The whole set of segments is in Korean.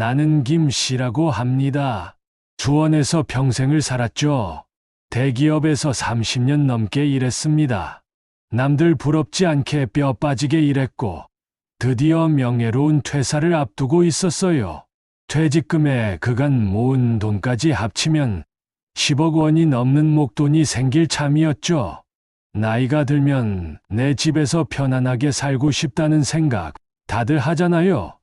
나는 김 씨라고 합니다. 수원에서 평생을 살았죠. 대기업에서 30년 넘게 일했습니다. 남들 부럽지 않게 뼈 빠지게 일했고 드디어 명예로운 퇴사를 앞두고 있었어요. 퇴직금에 그간 모은 돈까지 합치면 10억 원이 넘는 목돈이 생길 참이었죠. 나이가 들면 내 집에서 편안하게 살고 싶다는 생각 다들 하잖아요.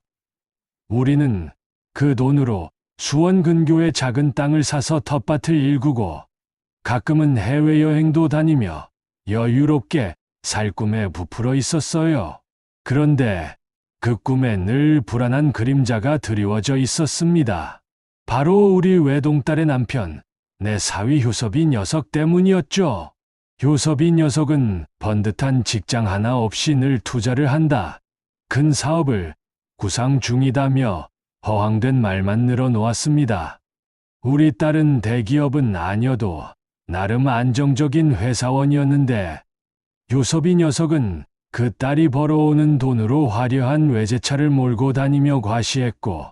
우리는 그 돈으로 수원 근교에 작은 땅을 사서 텃밭을 일구고 가끔은 해외여행도 다니며 여유롭게 살 꿈에 부풀어 있었어요. 그런데 그 꿈에 늘 불안한 그림자가 드리워져 있었습니다. 바로 우리 외동딸의 남편, 내 사위 효섭이 녀석 때문이었죠. 효섭이 녀석은 번듯한 직장 하나 없이 늘 투자를 한다. 큰 사업을 구상 중이다며 허황된 말만 늘어놓았습니다. 우리 딸은 대기업은 아니어도 나름 안정적인 회사원이었는데 효섭이 녀석은 그 딸이 벌어오는 돈으로 화려한 외제차를 몰고 다니며 과시했고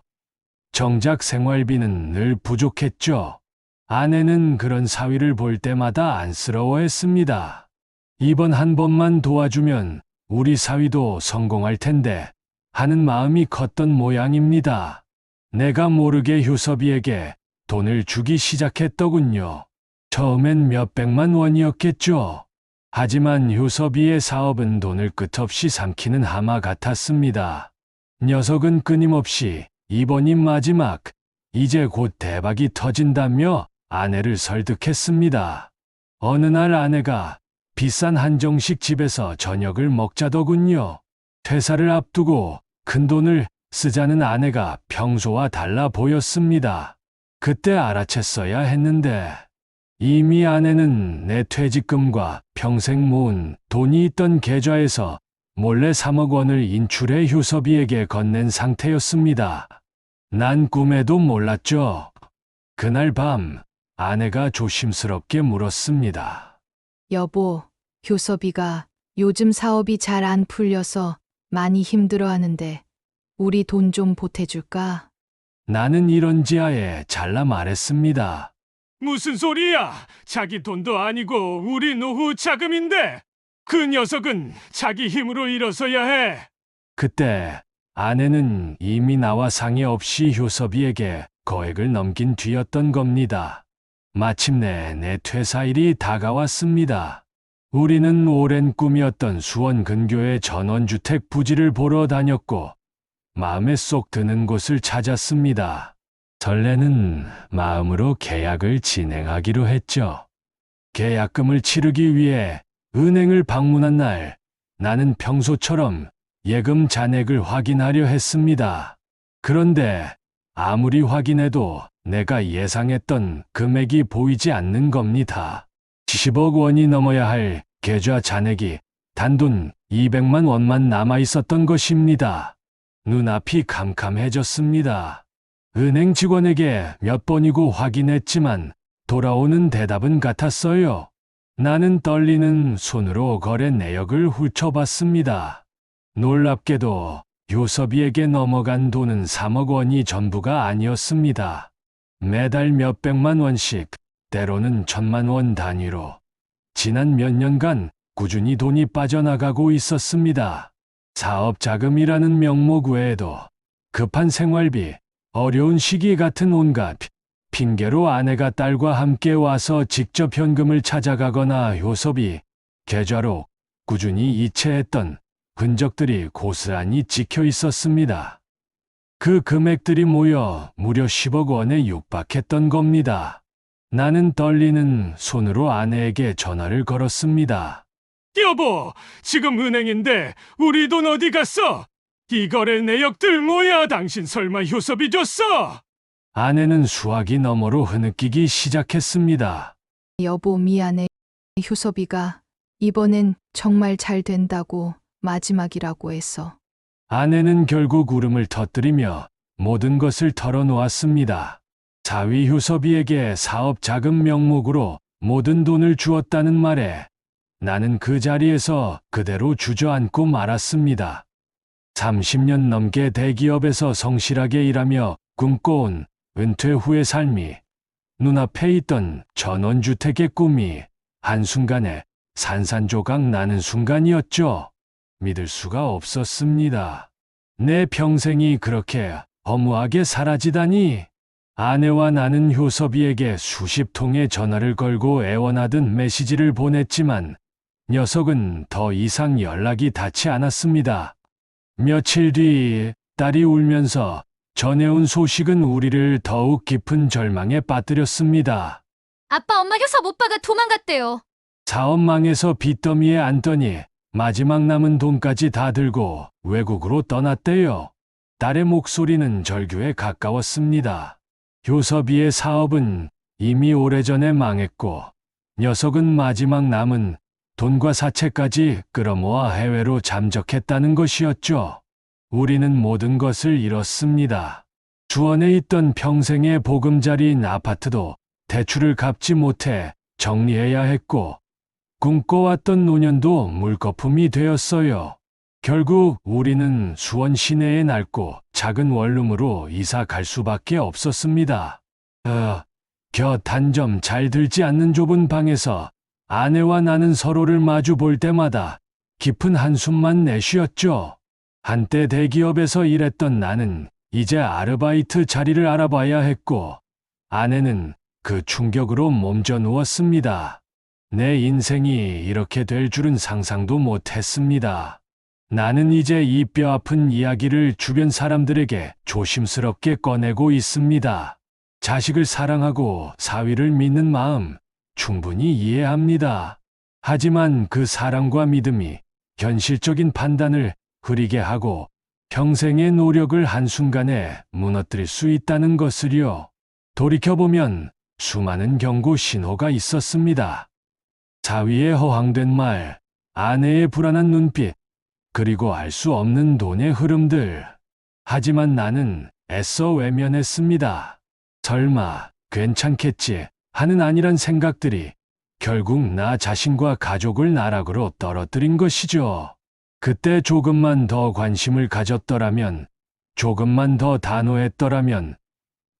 정작 생활비는 늘 부족했죠. 아내는 그런 사위를 볼 때마다 안쓰러워했습니다. 이번 한 번만 도와주면 우리 사위도 성공할 텐데 하는 마음이 컸던 모양입니다. 내가 모르게 효섭이에게 돈을 주기 시작했더군요. 처음엔 몇백만 원이었겠죠. 하지만 효섭이의 사업은 돈을 끝없이 삼키는 하마 같았습니다. 녀석은 끊임없이 이번이 마지막, 이제 곧 대박이 터진다며 아내를 설득했습니다. 어느 날 아내가 비싼 한정식 집에서 저녁을 먹자더군요. 퇴사를 앞두고 큰돈을 쓰자는 아내가 평소와 달라 보였습니다. 그때 알아챘어야 했는데 이미 아내는 내 퇴직금과 평생 모은 돈이 있던 계좌에서 몰래 3억 원을 인출해 효섭이에게 건넨 상태였습니다. 난 꿈에도 몰랐죠. 그날 밤 아내가 조심스럽게 물었습니다. 여보, 효섭이가 요즘 사업이 잘 안 풀려서 많이 힘들어하는데 우리 돈 좀 보태줄까? 나는 이런 지하에 잘라 말했습니다. 무슨 소리야? 자기 돈도 아니고 우리 노후 자금인데 그 녀석은 자기 힘으로 일어서야 해. 그때 아내는 이미 나와 상의 없이 효섭이에게 거액을 넘긴 뒤였던 겁니다. 마침내 내 퇴사일이 다가왔습니다. 우리는 오랜 꿈이었던 수원 근교의 전원주택 부지를 보러 다녔고 마음에 쏙 드는 곳을 찾았습니다. 설레는 마음으로 계약을 진행하기로 했죠. 계약금을 치르기 위해 은행을 방문한 날 나는 평소처럼 예금 잔액을 확인하려 했습니다. 그런데 아무리 확인해도 내가 예상했던 금액이 보이지 않는 겁니다. 10억 원이 넘어야 할 계좌 잔액이 단돈 200만 원만 남아 있었던 것입니다. 눈앞이 캄캄해졌습니다. 은행 직원에게 몇 번이고 확인했지만 돌아오는 대답은 같았어요. 나는 떨리는 손으로 거래 내역을 훑어봤습니다. 놀랍게도 효섭이에게 넘어간 돈은 3억 원이 전부가 아니었습니다. 매달 몇백만 원씩, 때로는 1,000만 원 단위로 지난 몇 년간 꾸준히 돈이 빠져나가고 있었습니다. 사업 자금이라는 명목 외에도 급한 생활비, 어려운 시기 같은 온갖 핑계로 아내가 딸과 함께 와서 직접 현금을 찾아가거나 효섭이 계좌로 꾸준히 이체했던 흔적들이 고스란히 찍혀 있었습니다. 그 금액들이 모여 무려 10억 원에 육박했던 겁니다. 나는 떨리는 손으로 아내에게 전화를 걸었습니다. 여보, 지금 은행인데 우리 돈 어디 갔어? 이 거래 내역들 뭐야? 당신 설마 효섭이 줬어? 아내는 수화기 너머로 흐느끼기 시작했습니다. 여보, 미안해. 효섭이가 이번엔 정말 잘 된다고 마지막이라고 했어. 아내는 결국 울음을 터뜨리며 모든 것을 털어놓았습니다. 사위 효섭이에게 사업 자금 명목으로 모든 돈을 주었다는 말에 나는 그 자리에서 그대로 주저앉고 말았습니다. 30년 넘게 대기업에서 성실하게 일하며 꿈꿔온 은퇴 후의 삶이, 눈앞에 있던 전원주택의 꿈이 한순간에 산산조각 나는 순간이었죠. 믿을 수가 없었습니다. 내 평생이 그렇게 허무하게 사라지다니. 아내와 나는 효섭이에게 수십 통의 전화를 걸고 애원하듯 메시지를 보냈지만 녀석은 더 이상 연락이 닿지 않았습니다. 며칠 뒤 딸이 울면서 전해온 소식은 우리를 더욱 깊은 절망에 빠뜨렸습니다. 아빠, 엄마, 효섭 오빠가 도망갔대요. 사업 망해서 빚더미에 앉더니 마지막 남은 돈까지 다 들고 외국으로 떠났대요. 딸의 목소리는 절규에 가까웠습니다. 효섭이의 사업은 이미 오래전에 망했고 녀석은 마지막 남은 돈과 사채까지 끌어모아 해외로 잠적했다는 것이었죠. 우리는 모든 것을 잃었습니다. 수원에 있던 평생의 보금자리인 아파트도 대출을 갚지 못해 정리해야 했고 꿈꿔왔던 노년도 물거품이 되었어요. 결국 우리는 수원 시내의 낡고 작은 원룸으로 이사 갈 수밖에 없었습니다. 곁 한 점 잘 들지 않는 좁은 방에서 아내와 나는 서로를 마주 볼 때마다 깊은 한숨만 내쉬었죠. 한때 대기업에서 일했던 나는 이제 아르바이트 자리를 알아봐야 했고 아내는 그 충격으로 몸져 누웠습니다. 내 인생이 이렇게 될 줄은 상상도 못했습니다. 나는 이제 이 뼈아픈 이야기를 주변 사람들에게 조심스럽게 꺼내고 있습니다. 자식을 사랑하고 사위를 믿는 마음 충분히 이해합니다. 하지만 그 사랑과 믿음이 현실적인 판단을 흐리게 하고 평생의 노력을 한순간에 무너뜨릴 수 있다는 것을요. 돌이켜보면 수많은 경고 신호가 있었습니다. 사위의 허황된 말, 아내의 불안한 눈빛, 그리고 알 수 없는 돈의 흐름들. 하지만 나는 애써 외면했습니다. 설마 괜찮겠지 하는 안일한 생각들이 결국 나 자신과 가족을 나락으로 떨어뜨린 것이죠. 그때 조금만 더 관심을 가졌더라면, 조금만 더 단호했더라면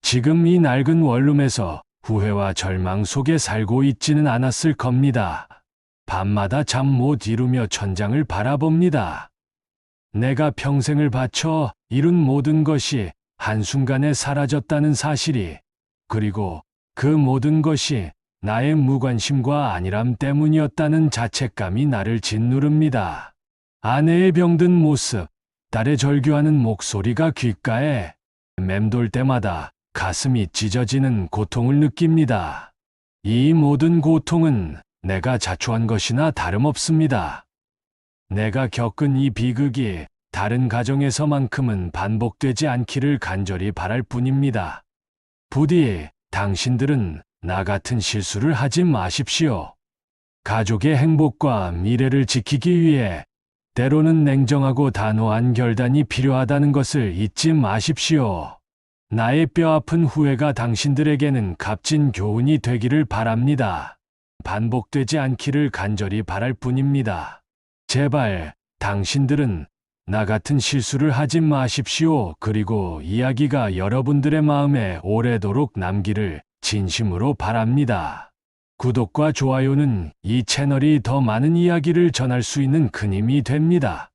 지금 이 낡은 원룸에서 후회와 절망 속에 살고 있지는 않았을 겁니다. 밤마다 잠 못 이루며 천장을 바라봅니다. 내가 평생을 바쳐 이룬 모든 것이 한순간에 사라졌다는 사실이, 그리고 그 모든 것이 나의 무관심과 안일함 때문이었다는 자책감이 나를 짓누릅니다. 아내의 병든 모습, 딸의 절규하는 목소리가 귓가에 맴돌 때마다 가슴이 찢어지는 고통을 느낍니다. 이 모든 고통은 내가 자초한 것이나 다름없습니다. 내가 겪은 이 비극이 다른 가정에서만큼은 반복되지 않기를 간절히 바랄 뿐입니다. 부디 당신들은 나 같은 실수를 하지 마십시오. 가족의 행복과 미래를 지키기 위해 때로는 냉정하고 단호한 결단이 필요하다는 것을 잊지 마십시오. 나의 뼈아픈 후회가 당신들에게는 값진 교훈이 되기를 바랍니다. 반복되지 않기를 간절히 바랄 뿐입니다. 제발 당신들은 나 같은 실수를 하지 마십시오. 그리고 이야기가 여러분들의 마음에 오래도록 남기를 진심으로 바랍니다. 구독과 좋아요는 이 채널이 더 많은 이야기를 전할 수 있는 큰 힘이 됩니다.